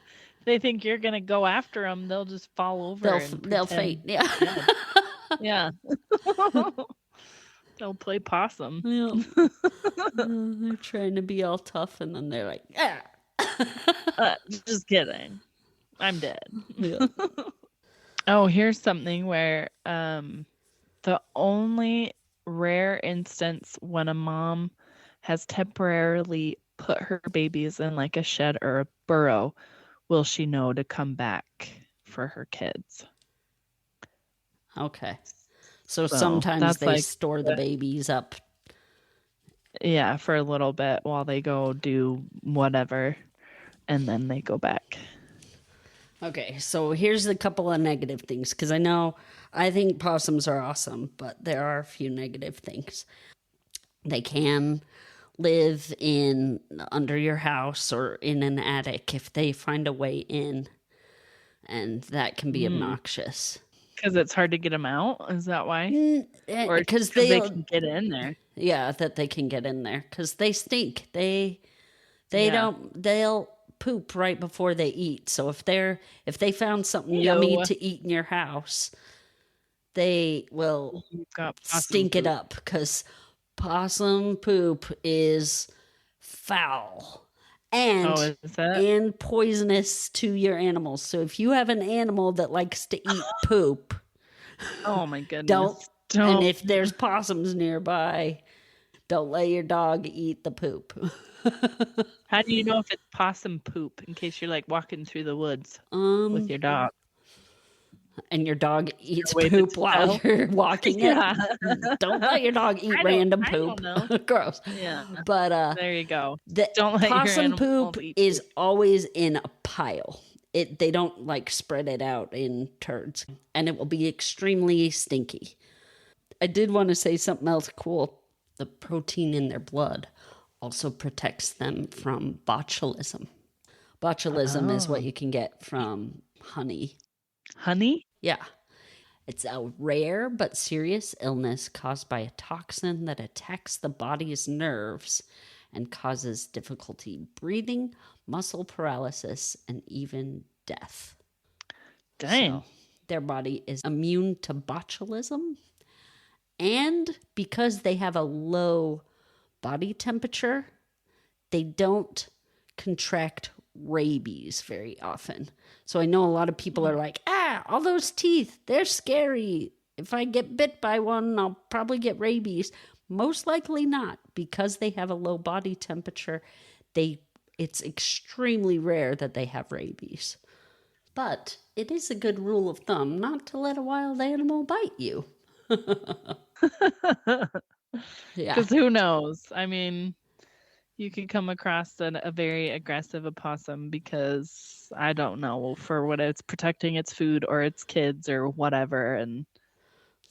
they think you're gonna go after them, they'll just fall over. They'll faint. Yeah. Yeah. They'll play possum. Yeah. They're trying to be all tough, and then they're like, just kidding. I'm dead. Yeah. Oh, here's something where the only rare instance when a mom has temporarily put her babies in like a shed or a burrow will she know to come back for her kids. Okay. So sometimes they store the babies up. Yeah, for a little bit while they go do whatever, and then they go back. Okay, so here's a couple of negative things, because I think possums are awesome, but there are a few negative things. They can live under your house or in an attic if they find a way in, and that can be obnoxious. Because it's hard to get them out? Is that why? Or because they can get in there? Yeah, that they can get in there because they stink. They'll poop right before they eat. So if they found something yummy to eat in your house, they will stink it up because possum poop is foul. And poisonous to your animals. So if you have an animal that likes to eat poop, oh my goodness, don't. And if there's possums nearby, don't let your dog eat the poop. How do you know if it's possum poop in case you're like walking through the woods with your dog? And your dog eats poop while you're walking it. Don't let your dog eat random poop. Gross. Yeah. But there you go. Don't let possum poop is always in a pile. They don't like spread it out in turds, and it will be extremely stinky. I did want to say something else cool. The protein in their blood also protects them from botulism. Botulism is what you can get from honey. Honey? Yeah. It's a rare but serious illness caused by a toxin that attacks the body's nerves and causes difficulty breathing, muscle paralysis, and even death. Dang. So their body is immune to botulism. And because they have a low body temperature, they don't contract rabies very often. So I know a lot of people are like, all those teeth, they're scary. If I get bit by one, I'll probably get rabies. Most likely not, because they have a low body temperature. It's extremely rare that they have rabies. But it is a good rule of thumb not to let a wild animal bite you. Yeah. Because who knows? I mean, you can come across a very aggressive opossum because, I don't know, for what it's protecting its food or its kids or whatever. And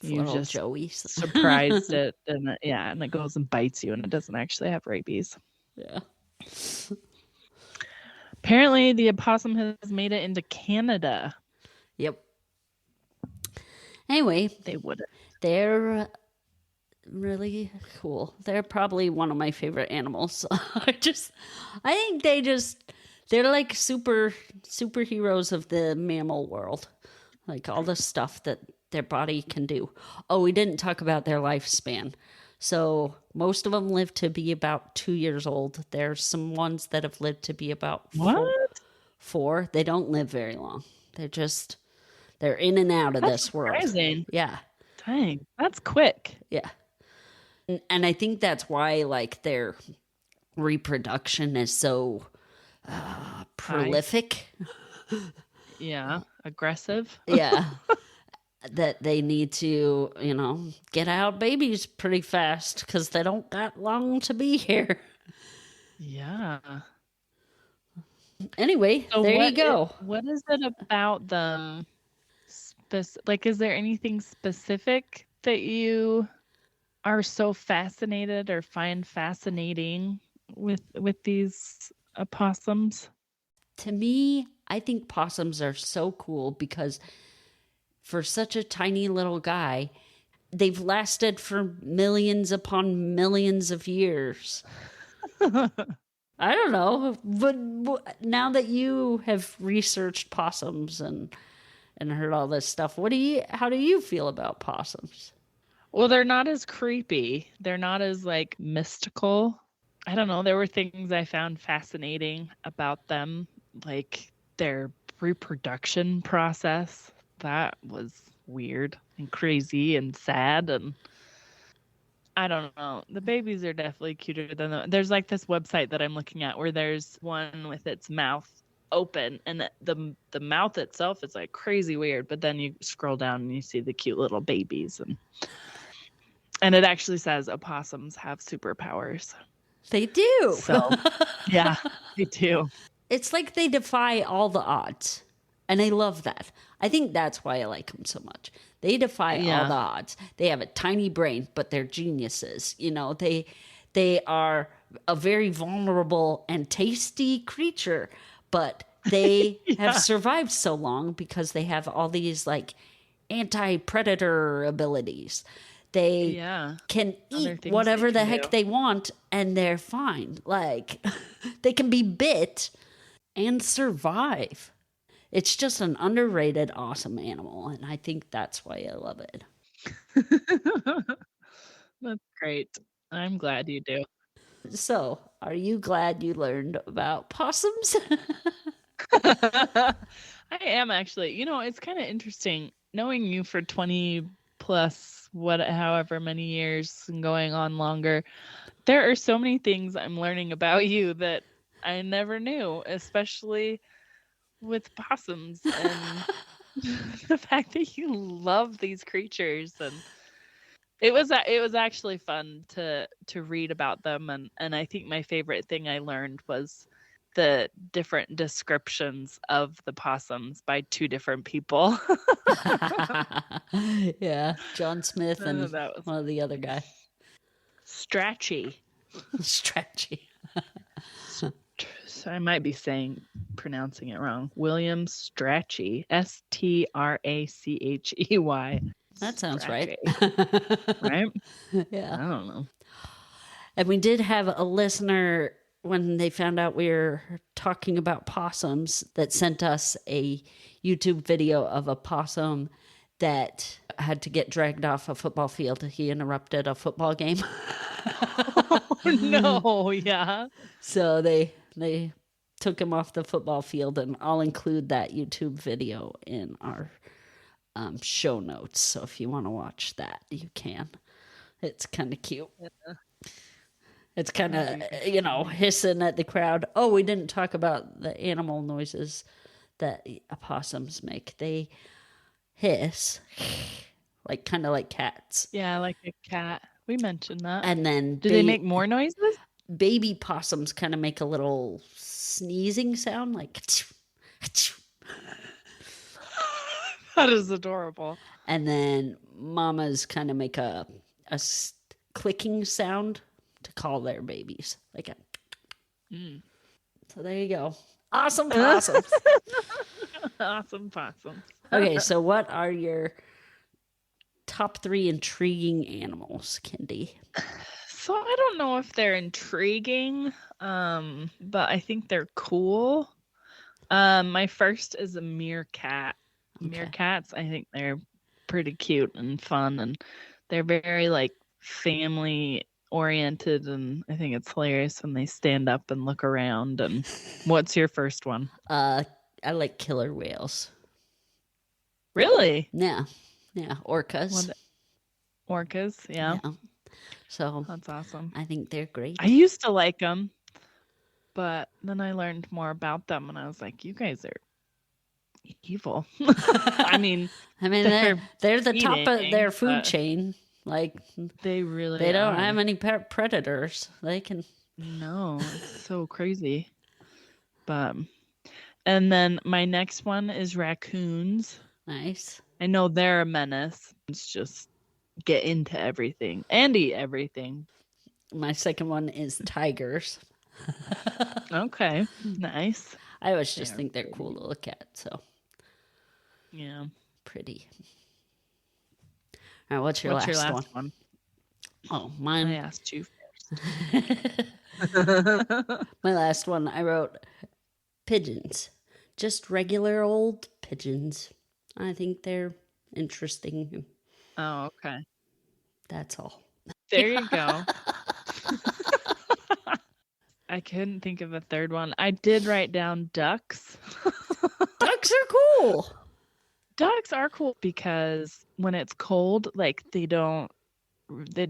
You little just Joey's. surprised it, and and it goes and bites you, and it doesn't actually have rabies. Yeah. Apparently, the opossum has made it into Canada. Yep. Anyway, they wouldn't. They're really cool. They're probably one of my favorite animals. I think they're like superheroes of the mammal world. Like all the stuff that their body can do. Oh, we didn't talk about their lifespan. So most of them live to be about 2 years old. There's some ones that have lived to be about four. They don't live very long. They're in and out of this world. Surprising. Yeah. Dang, that's quick. Yeah. And I think that's why like their reproduction is so prolific. Yeah, aggressive. Yeah. That they need to, get out babies pretty fast because they don't got long to be here. Yeah. Anyway, so there you go. What is it about them? Like, is there anything specific that you are so fascinated or find fascinating with these opossums? To me, I think possums are so cool because for such a tiny little guy, they've lasted for millions upon millions of years. I don't know, but now that you have researched possums and heard all this stuff, how do you feel about possums? Well, they're not as creepy. They're not as like mystical. I don't know. There were things I found fascinating about them, like their reproduction process. That was weird and crazy and sad, and I don't know. The babies are definitely cuter than there's like this website that I'm looking at where there's one with its mouth open, and the mouth itself is like crazy weird, but then you scroll down and you see the cute little babies, and it actually says opossums have superpowers. They do. So yeah, they do. It's like they defy all the odds. And I love that. I think that's why I like them so much. They defy all the odds. They have a tiny brain, but they're geniuses. They are a very vulnerable and tasty creature, but they have survived so long because they have all these like anti-predator abilities. They can eat whatever the heck they want and they're fine. Like they can be bit and survive. It's just an underrated, awesome animal, and I think that's why I love it. That's great. I'm glad you do. So, are you glad you learned about possums? I am actually. It's kind of interesting knowing you for 20 plus however many years and going on longer. There are so many things I'm learning about you that I never knew, especially with possums and the fact that you love these creatures. And it was actually fun to read about them, and I think my favorite thing I learned was the different descriptions of the possums by two different people. Yeah, John Smith and one of the other guy. Strachey. I might be pronouncing it wrong. William Strachey, Strachey. That sounds right. Right? Yeah. I don't know. And we did have a listener when they found out we were talking about possums that sent us a YouTube video of a possum that had to get dragged off a football field. He interrupted a football game. Oh, no, yeah. So they took him off the football field, and I'll include that YouTube video in our show notes. So if you want to watch that, you can. It's kind of cute. Yeah. It's kind of, hissing at the crowd. Oh, we didn't talk about the animal noises that opossums make. They hiss, kind of like cats. Yeah, like a cat. We mentioned that. And then do they make more noises? Baby possums kind of make a little sneezing sound, like. That is adorable. And then mamas kind of make a clicking sound to call their babies. Like a. So there you go. Awesome possums. Awesome possums. Okay, so what are your top 3 intriguing animals, Kendi? So I don't know if they're intriguing, but I think they're cool. My first is a meerkat. Okay. Meerkats, I think they're pretty cute and fun, and they're very like family oriented, and I think it's hilarious when they stand up and look around. And what's your first one? I like killer whales. Really? Yeah. Orcas. Orcas, yeah. So that's awesome. I think they're great. I used to like them, but then I learned more about them, and I was like, you guys are evil. I mean, they're the top of their food chain. Like they don't have any predators. They can. No, it's so crazy. But and then my next one is raccoons. Nice. I know they're a menace. It's just get into everything and eat everything. My second one is tigers. Okay, nice. I always just think they're cool to look at. So yeah, pretty. All right, what's your last one? Oh, mine. I asked you first. My last one, I wrote pigeons. Just regular old pigeons. I think they're interesting. Oh, okay. That's all. There you go. I couldn't think of a third one. I did write down ducks. Ducks are cool. Ducks are cool because when it's cold, like it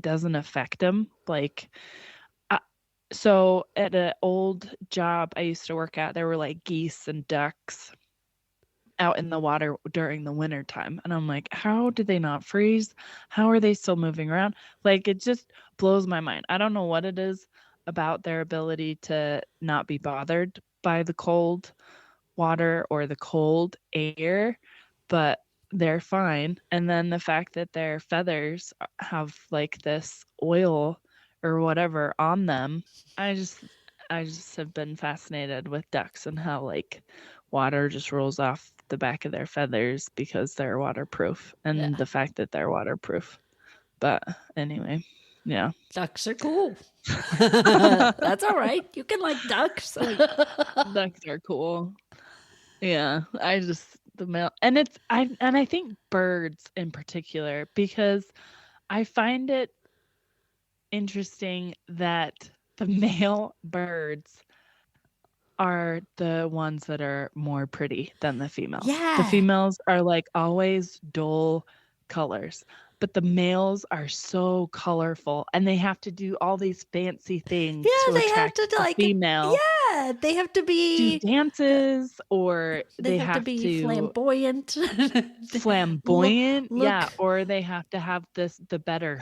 doesn't affect them. Like, so at an old job I used to work at, there were like geese and ducks out in the water during the winter time. And I'm like, how did they not freeze? How are they still moving around? Like, it just blows my mind. I don't know what it is about their ability to not be bothered by the cold water or the cold air, but they're fine. And then the fact that their feathers have like this oil or whatever on them, I just have been fascinated with ducks and how like water just rolls off the back of their feathers because they're waterproof, and the fact that they're waterproof. But anyway, yeah. Ducks are cool. That's all right. You can like ducks. Ducks are cool. Yeah. The male, and I think birds in particular, because I find it interesting that the male birds are the ones that are more pretty than the females. Yeah. The females are like always dull colors, but the males are so colorful, and they have to do all these fancy things to attract a female. Yeah, they have to be do dances, or they have to be flamboyant. Flamboyant, look. Yeah, or they have to have the better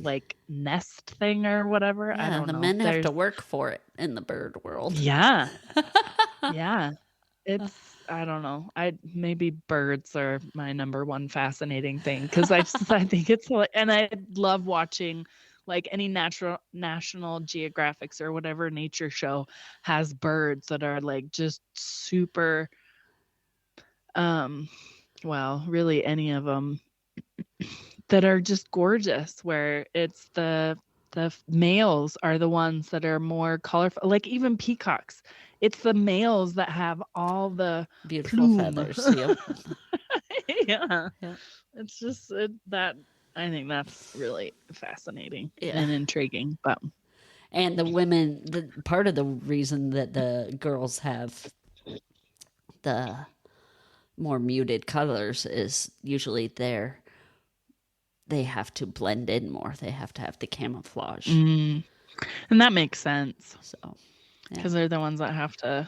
like nest thing or whatever. Yeah, I don't know. The men have to work for it in the bird world. Yeah. Yeah. I don't know. Maybe birds are my number one fascinating thing, because I think it's like, and I love watching like any National Geographics or whatever nature show has birds that are like just super, well, really any of them that are just gorgeous, where it's the males are the ones that are more colorful, like even peacocks. It's the males that have all the beautiful feathers. Yep. Yeah. It's just that I think that's really fascinating and intriguing. And the women, part of the reason that the girls have the more muted colors is usually they have to blend in more. They have to have the camouflage. And that makes sense. So, because they're the ones that have the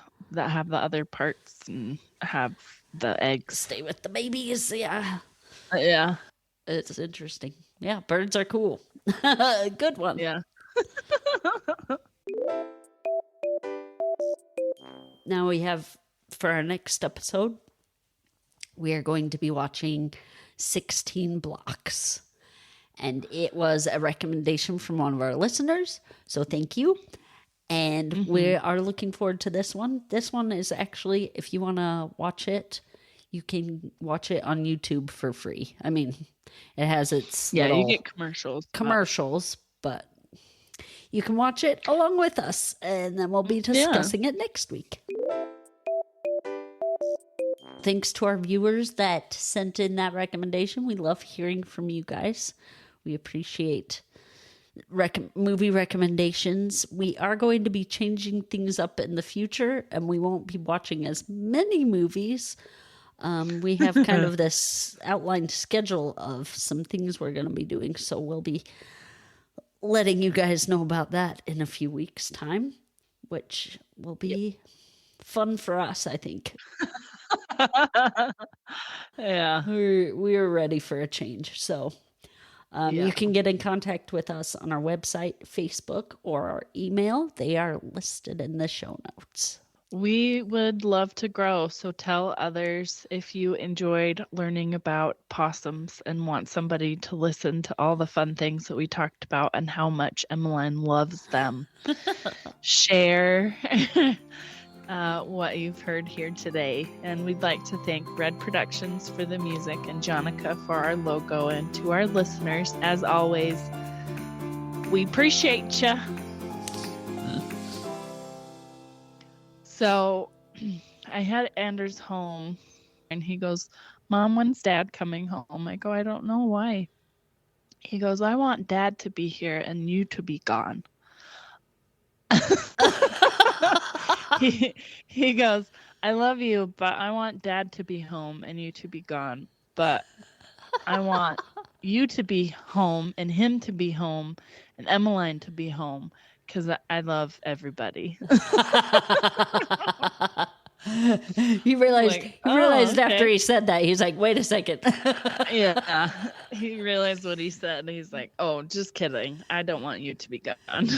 other parts and have the eggs. Stay with the babies. Yeah. Yeah. It's interesting. Yeah. Birds are cool. Good one. Yeah. Now we have, for our next episode, we are going to be watching 16 blocks. And it was a recommendation from one of our listeners. So thank you. And we are looking forward to this one. This one is actually, if you want to watch it, you can watch it on YouTube for free. I mean, it has its you get commercials, but you can watch it along with us, and then we'll be discussing it next week. Thanks to our viewers that sent in that recommendation. We love hearing from you guys. We appreciate movie recommendations. We are going to be changing things up in the future, and we won't be watching as many movies. We have kind of this outlined schedule of some things we're going to be doing, so we'll be letting you guys know about that in a few weeks' time, which will be fun for us, I think. Yeah, we're ready for a change. So you can get in contact with us on our website, Facebook, or our email. They are listed in the show notes. We would love to grow, so tell others if you enjoyed learning about possums and want somebody to listen to all the fun things that we talked about and how much Emmeline loves them. Share what you've heard here today. And we'd like to thank Red Productions for the music and Jonica for our logo. And to our listeners, as always, we appreciate you. So I had Anders home and he goes, Mom, when's Dad coming home? I go, I don't know. Why? He goes, I want Dad to be here and you to be gone. He goes, I love you, but I want Dad to be home and you to be gone. But I want you to be home and him to be home and Emmeline to be home. Because I love everybody. He realized after he said that, he's like, wait a second. Yeah. He realized what he said. He's like, oh, just kidding. I don't want you to be gone.